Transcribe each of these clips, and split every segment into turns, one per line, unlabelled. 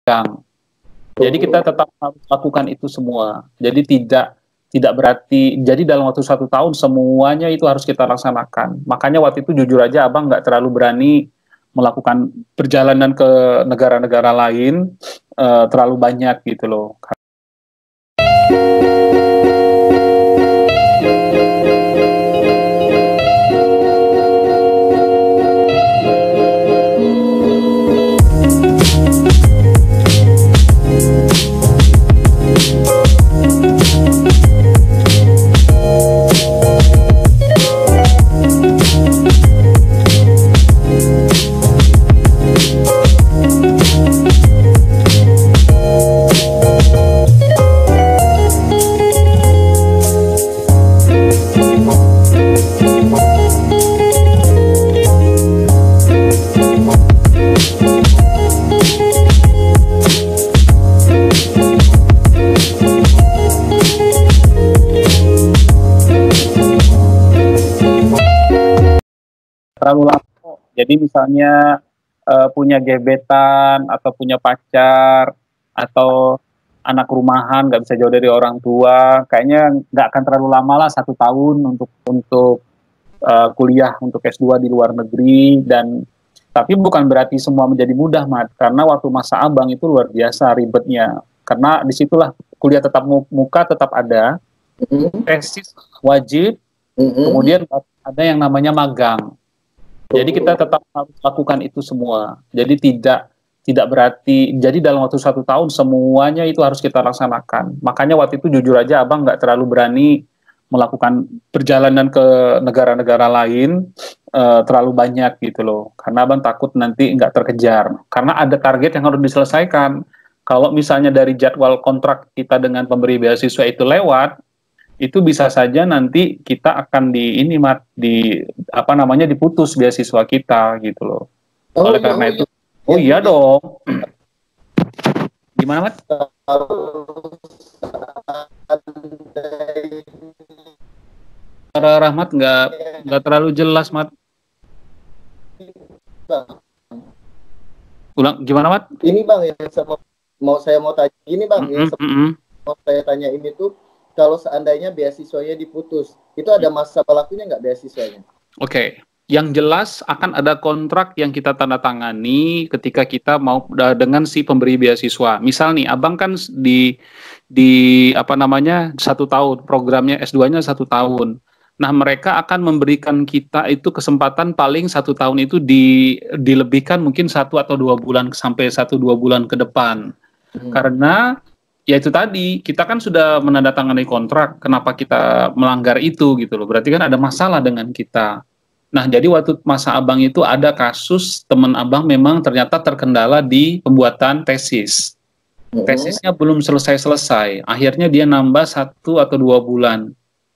magang. Jadi kita tetap harus lakukan itu semua. Jadi tidak berarti, jadi dalam waktu 1 tahun semuanya itu harus kita laksanakan. Makanya waktu itu jujur aja abang nggak terlalu berani melakukan perjalanan ke negara-negara lain terlalu banyak gitu loh. Terlalu lama. Jadi misalnya punya gebetan atau punya pacar atau anak rumahan nggak bisa jauh dari orang tua, kayaknya nggak akan terlalu lama lah 1 tahun untuk kuliah untuk S2 di luar negeri. Dan tapi bukan berarti semua menjadi mudah, Mat, karena waktu masa abang itu luar biasa ribetnya, karena disitulah kuliah tetap muka tetap ada, tesis wajib, kemudian ada yang namanya magang. Jadi kita tetap harus lakukan itu semua. Jadi tidak berarti, jadi dalam waktu 1 tahun semuanya itu harus kita laksanakan. Makanya waktu itu jujur aja abang nggak terlalu berani melakukan perjalanan ke negara-negara lain terlalu banyak gitu loh. Karena abang takut nanti nggak terkejar. Karena ada target yang harus diselesaikan. Kalau misalnya dari jadwal kontrak kita dengan pemberi beasiswa itu lewat, itu bisa saja nanti kita akan diputus beasiswa kita gitu loh. Oleh karena itu, iya dong. Gimana, Mat? Suara Rahmat nggak terlalu jelas, Mat. Ulang, gimana, Mat?
Ini Bang, yang saya mau tanya ini Bang, mau saya tanya ini tuh, kalau seandainya beasiswanya diputus, itu ada masa berlakunya nggak beasiswanya?
Oke. Yang jelas akan ada kontrak yang kita tanda tangani ketika kita mau dengan si pemberi beasiswa. Misal nih, abang kan di 1 tahun, programnya S2-nya 1 tahun. Nah, mereka akan memberikan kita itu kesempatan paling 1 tahun itu dilebihkan mungkin 1 atau 2 bulan sampai 1-2 bulan ke depan. Karena ya itu tadi, kita kan sudah menandatangani kontrak, kenapa kita melanggar itu gitu loh. Berarti kan ada masalah dengan kita. Nah, jadi waktu masa abang itu ada kasus teman abang memang ternyata terkendala di pembuatan tesis. Tesisnya belum selesai-selesai. Akhirnya dia nambah 1 atau 2 bulan.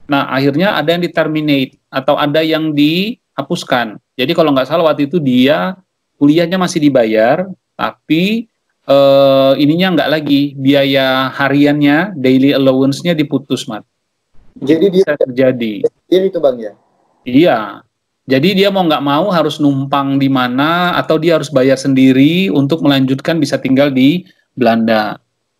Nah, akhirnya ada yang di-terminate atau ada yang dihapuskan. Jadi kalau nggak salah waktu itu dia kuliahnya masih dibayar, tapi ininya nggak lagi, biaya hariannya, daily allowance-nya diputus, Mat.
Jadi
bisa terjadi.
Itu Bang ya?
Iya. Jadi dia mau nggak mau harus numpang di mana, atau dia harus bayar sendiri untuk melanjutkan bisa tinggal di Belanda.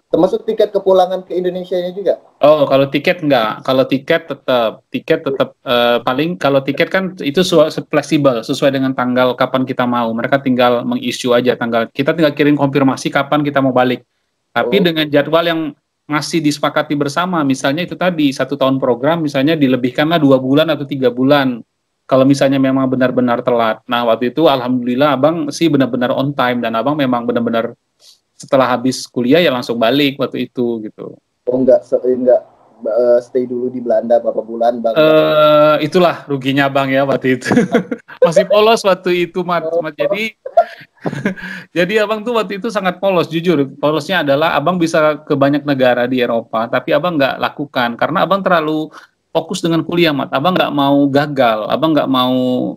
Termasuk tiket kepulangan ke Indonesia-nya juga?
Oh, kalau tiket enggak. Kalau tiket tetap paling kalau tiket kan itu fleksibel sesuai dengan tanggal kapan kita mau. Mereka tinggal meng-issue aja tanggal. Kita tinggal kirim konfirmasi kapan kita mau balik. Tapi dengan jadwal yang masih disepakati bersama, misalnya itu tadi 1 tahun program, misalnya dilebihkanlah 2 bulan atau 3 bulan. Kalau misalnya memang benar-benar telat. Nah, waktu itu alhamdulillah abang sih benar-benar on time, dan abang memang benar-benar setelah habis kuliah ya langsung balik waktu itu gitu.
Oh, enggak stay dulu di Belanda beberapa bulan, Bang?
Itulah ruginya Bang ya waktu itu. Masih polos waktu itu, Mat. Jadi abang tuh waktu itu sangat polos, jujur. Polosnya adalah abang bisa ke banyak negara di Eropa, tapi abang nggak lakukan karena abang terlalu fokus dengan kuliah, Mat. Abang nggak mau gagal, abang nggak mau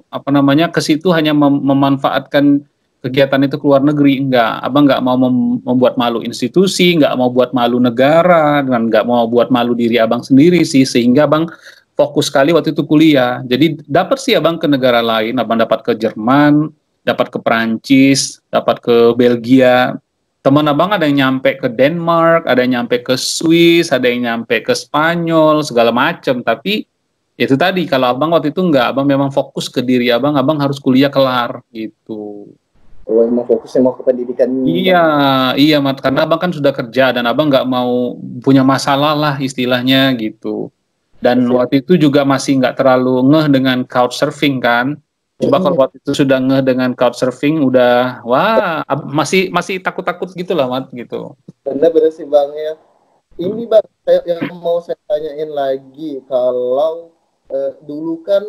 ke situ hanya memanfaatkan kegiatan itu ke luar negeri. Enggak, abang nggak mau membuat malu institusi, nggak mau buat malu negara, dan nggak mau buat malu diri abang sendiri sih, sehingga abang fokus sekali waktu itu kuliah. Jadi dapat sih abang ke negara lain, abang dapat ke Jerman, dapat ke Perancis, dapat ke Belgia, Teman abang ada yang nyampe ke Denmark, ada yang nyampe ke Swiss, ada yang nyampe ke Spanyol, segala macam. Tapi itu tadi, kalau abang waktu itu enggak, abang memang fokus ke diri abang, abang harus kuliah kelar gitu.
Oh, emang fokusnya mau ke pendidikan ini.
Iya, iya Mat, karena abang kan sudah kerja dan abang nggak mau punya masalah lah istilahnya gitu. Dan waktu itu juga masih nggak terlalu ngeh dengan couchsurfing kan. Coba kalau waktu itu sudah ngeh dengan couchsurfing, udah wah masih takut-takut gitu lah Mat gitu.
Bener-bener sih Bang ya. Ini Bang, yang mau saya tanyain lagi, kalau dulu kan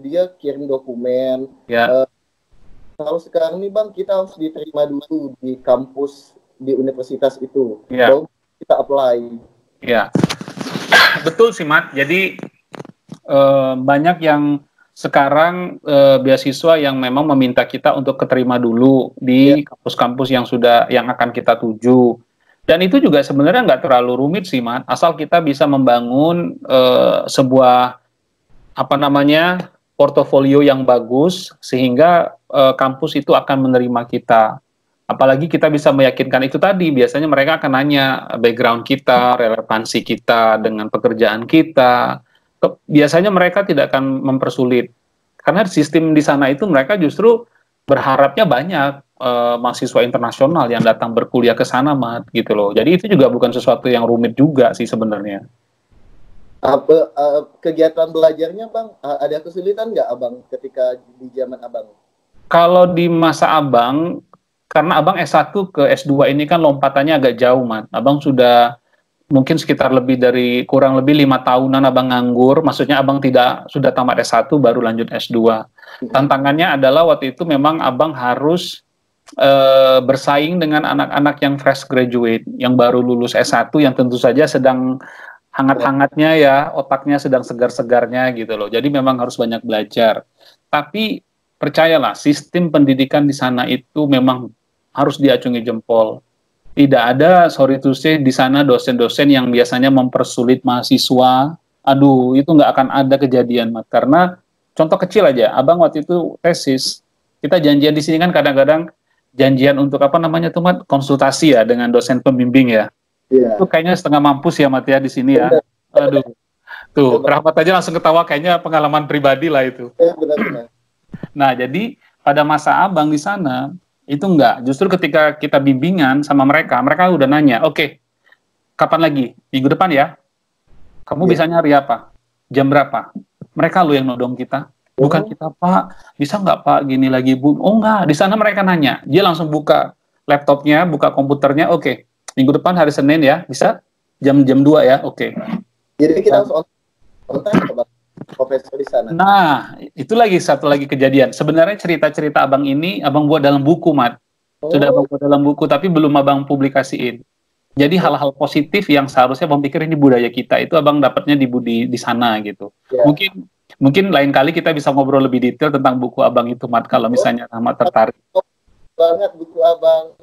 dia kirim dokumen.
Ya.
Kalau sekarang nih Bang, kita harus diterima dulu di kampus di universitas itu.
Ya.
Baru kita apply.
Ya. Betul sih Mat. Jadi banyak yang sekarang beasiswa yang memang meminta kita untuk keterima dulu di kampus-kampus yang akan kita tuju. Dan itu juga sebenarnya nggak terlalu rumit sih, Mat. Asal kita bisa membangun sebuah portofolio yang bagus sehingga kampus itu akan menerima kita. Apalagi kita bisa meyakinkan itu tadi, biasanya mereka akan nanya background kita, relevansi kita dengan pekerjaan kita. Biasanya mereka tidak akan mempersulit. Karena sistem di sana itu mereka justru berharapnya banyak mahasiswa internasional yang datang berkuliah ke sana, Mat, gitu loh. Jadi itu juga bukan sesuatu yang rumit juga sih sebenarnya.
Apa kegiatan belajarnya Bang, ada kesulitan nggak Abang ketika di zaman Abang?
Kalau di masa Abang, karena Abang S1 ke S2 ini kan lompatannya agak jauh, Mat. Abang sudah mungkin sekitar kurang lebih 5 tahunan abang nganggur, maksudnya abang sudah tamat S1 baru lanjut S2. Tantangannya adalah waktu itu memang abang harus bersaing dengan anak-anak yang fresh graduate, yang baru lulus S1, yang tentu saja sedang hangat-hangatnya ya, otaknya sedang segar-segarnya gitu loh. Jadi memang harus banyak belajar. Tapi percayalah, sistem pendidikan di sana itu memang harus diacungi jempol. Tidak ada, sorry to say, di sana dosen-dosen yang biasanya mempersulit mahasiswa. Aduh, itu nggak akan ada kejadian, Mat. Karena contoh kecil aja, abang waktu itu tesis, kita janjian di sini kan kadang-kadang janjian untuk tuh Mat, konsultasi ya dengan dosen pembimbing ya. Yeah. Itu kayaknya setengah mampus ya, Mat ya, di sini ya. Aduh, tuh, Rahmat aja langsung ketawa, kayaknya pengalaman pribadi lah itu.
Benar-benar.
Nah, jadi pada masa abang di sana, itu enggak, justru ketika kita bimbingan sama mereka udah nanya, oke, kapan lagi? Minggu depan ya? Kamu bisa nyari apa? Jam berapa? Mereka lo yang nodong kita. Bukan kita, Pak, bisa nggak Pak, gini lagi Bu? Oh enggak, di sana mereka nanya. Dia langsung buka laptopnya, buka komputernya, oke, minggu depan hari Senin ya, bisa? Jam 2 ya, oke.
Jadi kita harus on time, Pak, profesor di sana.
Nah, itu satu lagi kejadian. Sebenarnya cerita-cerita abang ini, abang buat dalam buku, Mat. Sudah abang buat dalam buku, tapi belum abang publikasiin. Jadi hal-hal positif yang seharusnya abang pikir ini budaya kita, itu abang dapatnya di sana gitu. Yeah. Mungkin lain kali kita bisa ngobrol lebih detail tentang buku abang itu, Mat, kalau misalnya Rahmat tertarik.
Banget buku abang.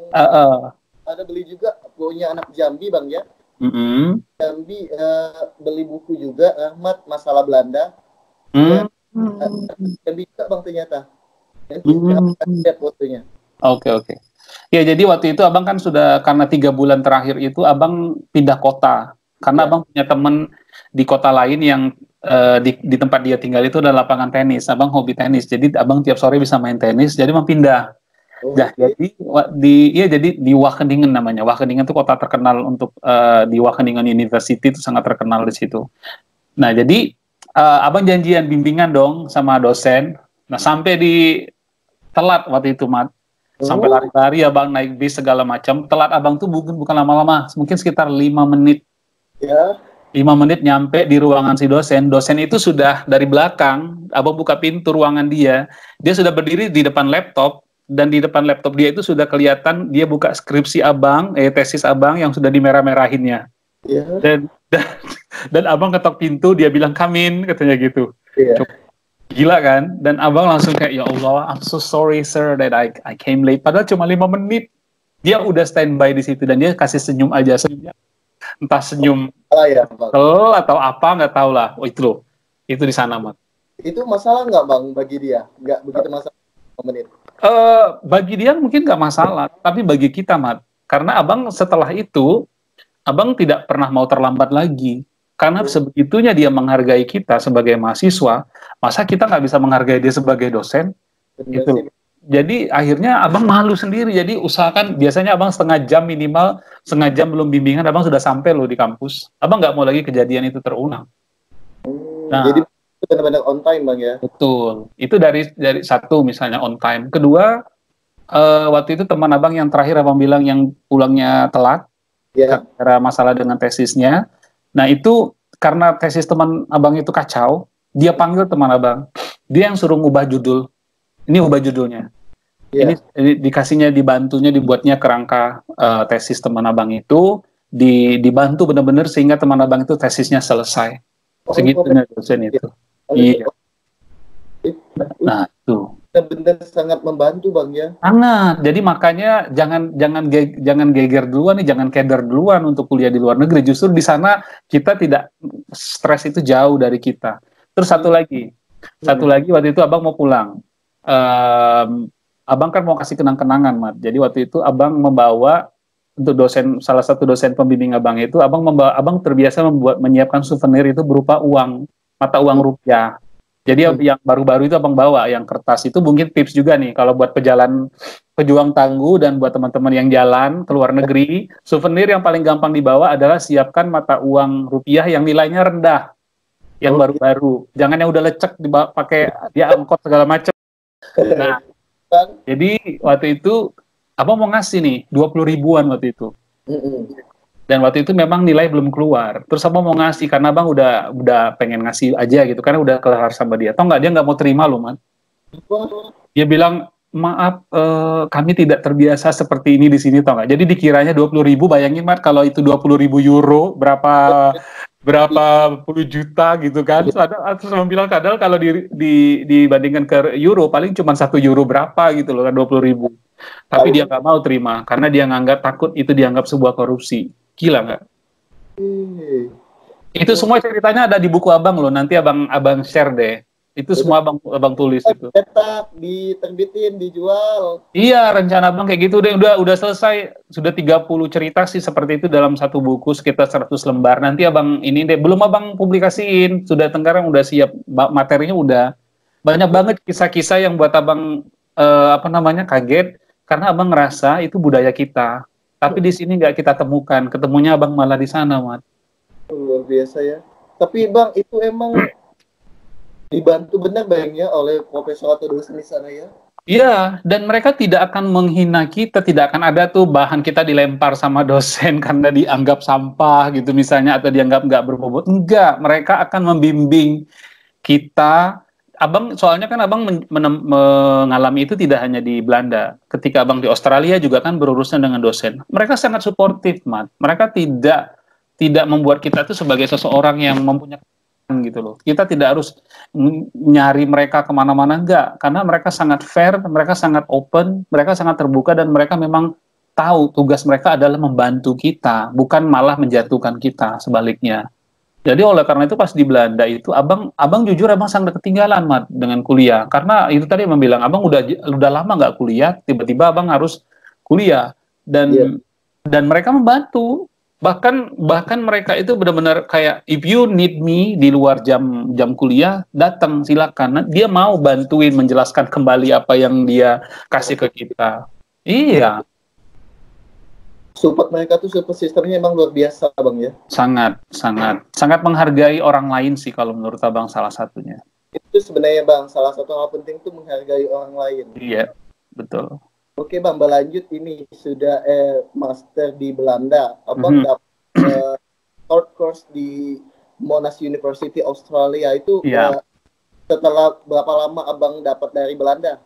Ada beli juga, punya anak Jambi, Bang ya. Jambi beli buku juga, Rahmat, masalah Belanda. Jambi juga Bang ternyata. Lihat fotonya.
Oke. Ya, jadi waktu itu abang kan sudah, karena 3 bulan terakhir itu abang pindah kota. Karena abang punya temen di kota lain yang di tempat dia tinggal itu ada lapangan tenis. Abang hobi tenis, jadi abang tiap sore bisa main tenis, jadi abang pindah. Jadi di Wageningen namanya. Wageningen itu kota terkenal untuk di Wageningen University itu sangat terkenal di situ. Nah, jadi abang janjian bimbingan dong sama dosen. Nah, sampai di telat waktu itu, Mat. Sampai lari-lari abang naik bis segala macam. Telat abang tuh bukan lama-lama, mungkin sekitar 5 menit.
Ya.
5 menit nyampe di ruangan si dosen. Dosen itu sudah dari belakang, abang buka pintu ruangan dia. Dia sudah berdiri di depan laptop. Dan di depan laptop dia itu sudah kelihatan dia buka skripsi abang, tesis abang yang sudah dimerah-merahinnya. Yeah. Dan abang ketok pintu, dia bilang come in, katanya gitu. Yeah. Gila kan? Dan abang langsung kayak, ya Allah, I'm so sorry sir that I came late. Padahal cuma 5 menit. Dia udah standby di situ dan dia kasih senyum aja, senyumnya. Entah senyum atau apa, nggak tahu lah. Oh itu loh, itu di sana, Mat.
Itu masalah nggak Bang bagi dia? Nggak begitu masalah 5 menit.
Bagi dia mungkin nggak masalah, tapi bagi kita, Mat, Karena abang setelah itu, abang tidak pernah mau terlambat lagi. Karena sebegitunya dia menghargai kita sebagai mahasiswa, masa kita nggak bisa menghargai dia sebagai dosen? Gitu. Jadi akhirnya abang malu sendiri. Jadi usahakan, biasanya abang setengah jam minimal, setengah jam belum bimbingan, abang sudah sampai loh di kampus. Abang nggak mau lagi kejadian itu terulang.
Nah, jadi benar-benar on time bang ya?
Betul. Itu dari satu misalnya on time. Kedua, waktu itu teman abang yang terakhir abang bilang yang pulangnya telat, karena masalah dengan tesisnya. Nah itu karena tesis teman abang itu kacau, dia panggil teman abang, dia yang suruh ngubah judul. Ini ubah judulnya. Ini dikasihnya, dibantunya, dibuatnya kerangka tesis teman abang itu, dibantu benar-benar sehingga teman abang itu tesisnya selesai. Segitunya dosen itu. Iya. Nah, tuh.
Benar sangat membantu bang ya.
Sangat. Jadi makanya jangan geger duluan nih, jangan keder duluan untuk kuliah di luar negeri. Justru di sana kita tidak, stres itu jauh dari kita. Terus satu lagi waktu itu abang mau pulang. Abang kan mau kasih kenang-kenangan, Mat. Jadi waktu itu abang membawa untuk salah satu dosen pembimbing abang itu, abang terbiasa menyiapkan souvenir itu berupa mata uang rupiah. Jadi yang baru-baru itu abang bawa, yang kertas itu mungkin tips juga nih, kalau buat pejuang tangguh dan buat teman-teman yang jalan ke luar negeri, souvenir yang paling gampang dibawa adalah siapkan mata uang rupiah yang nilainya rendah, yang baru-baru. Jangan yang udah lecek pakai dia angkot segala macam. Nah, jadi waktu itu abang mau ngasih nih 20 ribuan waktu itu. Dan waktu itu memang nilai belum keluar. Terus abang mau ngasih karena abang udah pengen ngasih aja gitu, karena udah kelar sama dia. Tau nggak, dia nggak mau terima loh, Man. Dia bilang, maaf, kami tidak terbiasa seperti ini di sini, tau nggak. Jadi dikiranya 20 ribu, bayangin, Mat, kalau itu 20 ribu euro, berapa puluh juta gitu kan. Terus abang bilang, kadang kalau dibandingkan ke euro, paling cuma 1 euro berapa gitu loh kan, 20 ribu. Tapi dia nggak mau terima, karena dia takut itu dianggap sebuah korupsi. Gila nggak? Itu semua ceritanya ada di buku abang loh. Nanti abang share deh. Itu semua abang tulis itu.
Cetak, diterbitin, dijual.
Iya, rencana abang kayak gitu deh. Udah selesai. Sudah 30 cerita sih seperti itu dalam satu buku, sekitar 100 lembar. Nanti abang ini deh. Belum abang publikasiin. Sudah Tenggarang udah siap. Materinya udah. Banyak banget kisah-kisah yang buat abang kaget. Karena abang ngerasa itu budaya kita. Tapi di sini nggak kita temukan. Ketemunya abang malah di sana, Mat.
Luar biasa ya. Tapi bang, itu emang dibantu benar bang ya oleh profesor atau dosen di sana ya?
Iya, dan mereka tidak akan menghina kita. Tidak akan ada tuh bahan kita dilempar sama dosen karena dianggap sampah gitu misalnya, atau dianggap nggak berbobot. Enggak, mereka akan membimbing kita. Soalnya kan abang mengalami itu tidak hanya di Belanda. Ketika abang di Australia juga kan berurusan dengan dosen. Mereka sangat suportif, Mat. Mereka tidak membuat kita itu sebagai seseorang yang mempunyai gitu loh. Kita tidak harus nyari mereka kemana-mana, enggak. Karena mereka sangat fair, mereka sangat open, mereka sangat terbuka, dan mereka memang tahu tugas mereka adalah membantu kita, bukan malah menjatuhkan kita, sebaliknya. Jadi oleh karena itu pas di Belanda itu abang jujur abang sangat ketinggalan, Mat, dengan kuliah. Karena itu tadi abang bilang, abang udah lama nggak kuliah, tiba-tiba abang harus kuliah, dan mereka membantu. Bahkan mereka itu benar-benar kayak, if you need me di luar jam kuliah, datang silakan. Dia mau bantuin menjelaskan kembali apa yang dia kasih ke kita. Iya.
Support mereka tuh support sistemnya emang luar biasa, bang ya.
Sangat menghargai orang lain sih kalau menurut abang, salah satunya.
Itu sebenarnya bang, salah satu hal penting tuh menghargai orang lain.
Iya, betul.
Oke bang, berlanjut, ini sudah master di Belanda. Abang dapat short course di Monash University Australia itu. Setelah berapa lama abang dapat dari Belanda?